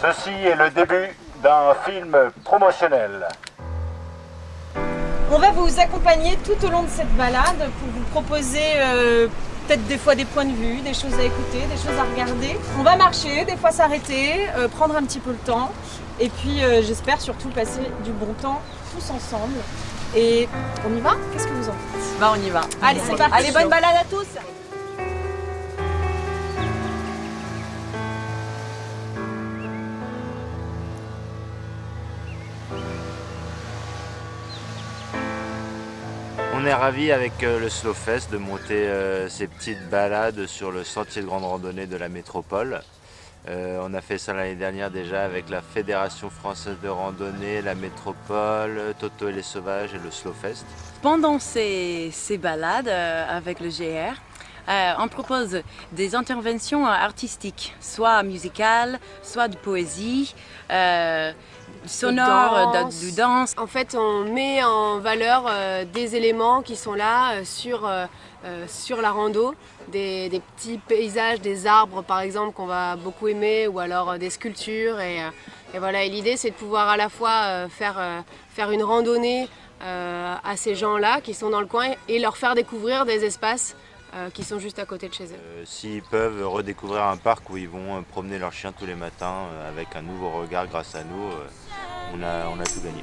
Ceci est le début d'un film promotionnel. On va vous accompagner tout au long de cette balade pour vous proposer peut-être des fois des points de vue, des choses à écouter, des choses à regarder. On va marcher, des fois s'arrêter, prendre un petit peu le temps et puis j'espère surtout passer du bon temps tous ensemble. Et on y va? Qu'est-ce que vous en dites? Bah on y va. Allez, c'est parti. Allez, bonne balade à tous. On est ravis avec le Slowfest de monter ces petites balades sur le sentier de grande randonnée de la métropole. On a fait ça l'année dernière déjà avec la Fédération française de randonnée, la métropole, Toto et les Sauvages et le Slowfest. Pendant ces balades avec le GR, on propose des interventions artistiques, soit musicales, soit de poésie, sonore, du danse. En fait, on met en valeur des éléments qui sont là sur la rando, des petits paysages, des arbres par exemple qu'on va beaucoup aimer, ou alors des sculptures. Et voilà, et l'idée c'est de pouvoir à la fois faire une randonnée à ces gens-là qui sont dans le coin et leur faire découvrir des espaces qui sont juste à côté de chez eux. S'ils peuvent redécouvrir un parc où ils vont promener leurs chiens tous les matins avec un nouveau regard grâce à nous, on a tout gagné.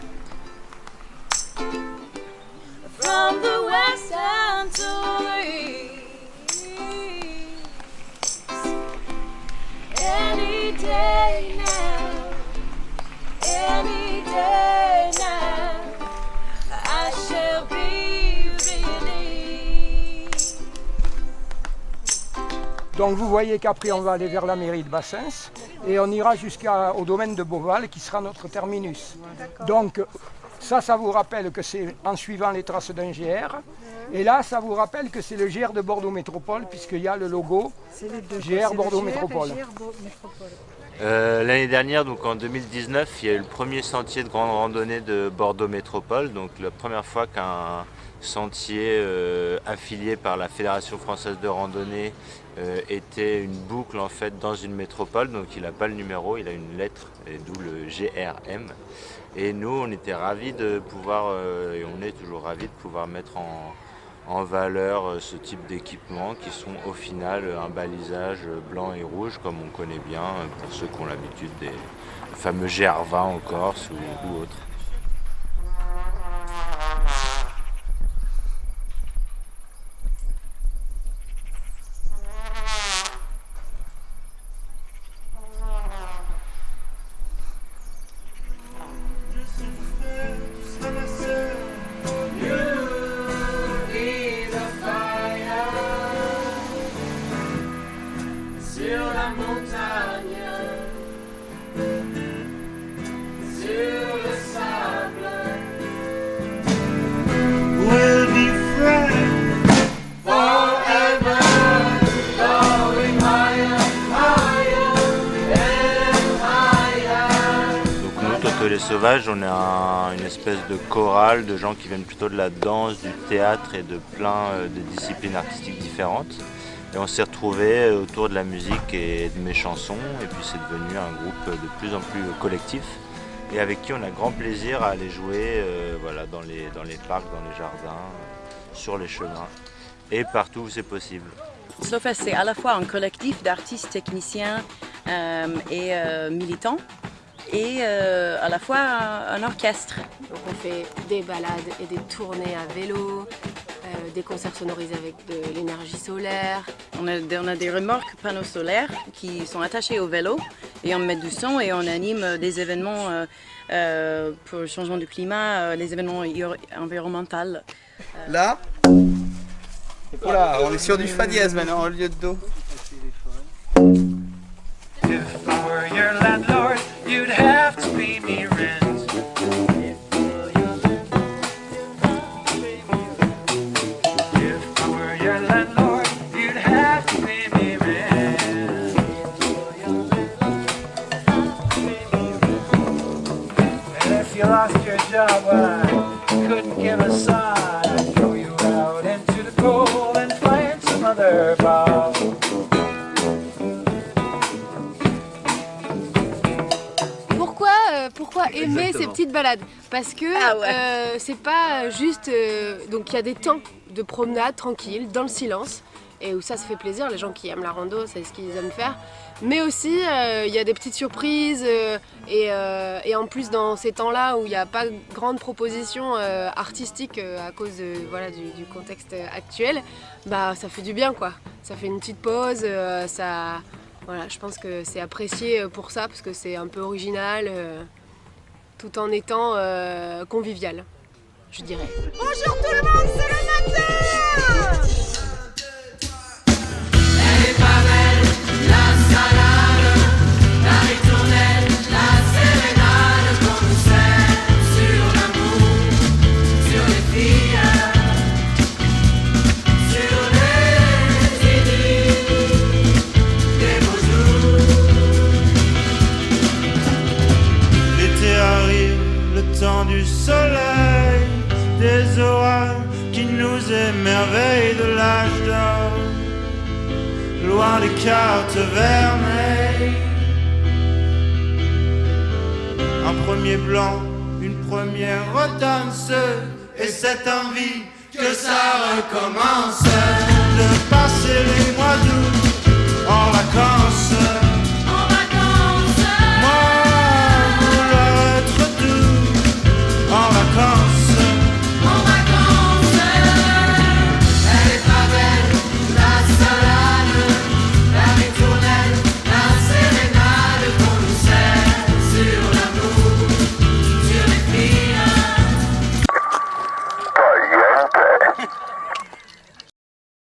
From the west end to the east, any day now, any day now, I shall be released. Donc vous voyez qu'après on va aller vers la mairie de Bassens et on ira jusqu'au domaine de Beauval qui sera notre terminus. Donc ça vous rappelle que c'est en suivant les traces d'un GR. Et là, ça vous rappelle que c'est le GR de Bordeaux Métropole puisqu'il y a le logo GR Bordeaux Métropole. L'année dernière, donc en 2019, il y a eu le premier sentier de grande randonnée de Bordeaux Métropole. Donc la première fois qu'un sentier affilié par la Fédération française de randonnée était une boucle en fait dans une métropole. Donc il n'a pas le numéro, il a une lettre, et d'où le GRM. Et nous, on était ravis de pouvoir, et on est toujours ravis de pouvoir mettre en valeur ce type d'équipements qui sont au final un balisage blanc et rouge comme on connaît bien pour ceux qui ont l'habitude des fameux GR20 en Corse ou autres. Les Sauvages, on est une espèce de chorale de gens qui viennent plutôt de la danse, du théâtre et de plein de disciplines artistiques différentes. Et on s'est retrouvés autour de la musique et de mes chansons, et puis c'est devenu un groupe de plus en plus collectif et avec qui on a grand plaisir à aller jouer voilà, dans les parcs, dans les jardins, sur les chemins et partout où c'est possible. Slowfest, c'est à la fois un collectif d'artistes, techniciens et militants, et à la fois un orchestre. Donc on fait des balades et des tournées à vélo, des concerts sonorisés avec de l'énergie solaire. On a des remorques panneaux solaires qui sont attachés au vélo et on met du son et on anime des événements pour le changement du climat, les événements environnementaux. Là, voilà, on est sur du fa dièse maintenant au lieu de do. If I were your landlord, you'd have to pay me rent. If I were your landlord, you'd have to pay me rent. And if you lost your job, well, I couldn't give a sign. I'd throw you out into the cold and find some other boss. pourquoi aimer ces Exactement. petites balades? Parce que c'est pas juste... donc il y a des temps de promenade tranquille, dans le silence, et où ça se fait plaisir, les gens qui aiment la rando, c'est ce qu'ils aiment faire. Mais aussi, il y a des petites surprises, et en plus dans ces temps-là où il n'y a pas grande proposition artistique à cause voilà, du contexte actuel, bah ça fait du bien quoi. Ça fait une petite pause, ça... Voilà, je pense que c'est apprécié pour ça, parce que c'est un peu original, tout en étant convivial, je dirais. Bonjour tout le monde, c'est le matin. Elle est pas belle, la salade, la ritournelle, la sérénade qu'on nous sert sur l'amour, sur les filles, sur les idées, des beaux jours. L'été arrive, le temps du soleil, des orages qui nous émerveillent de l'âge d'or, loin des cartes vermeilles. Un premier blanc, une première danse, et cette envie que ça recommence, de passer les mois d'août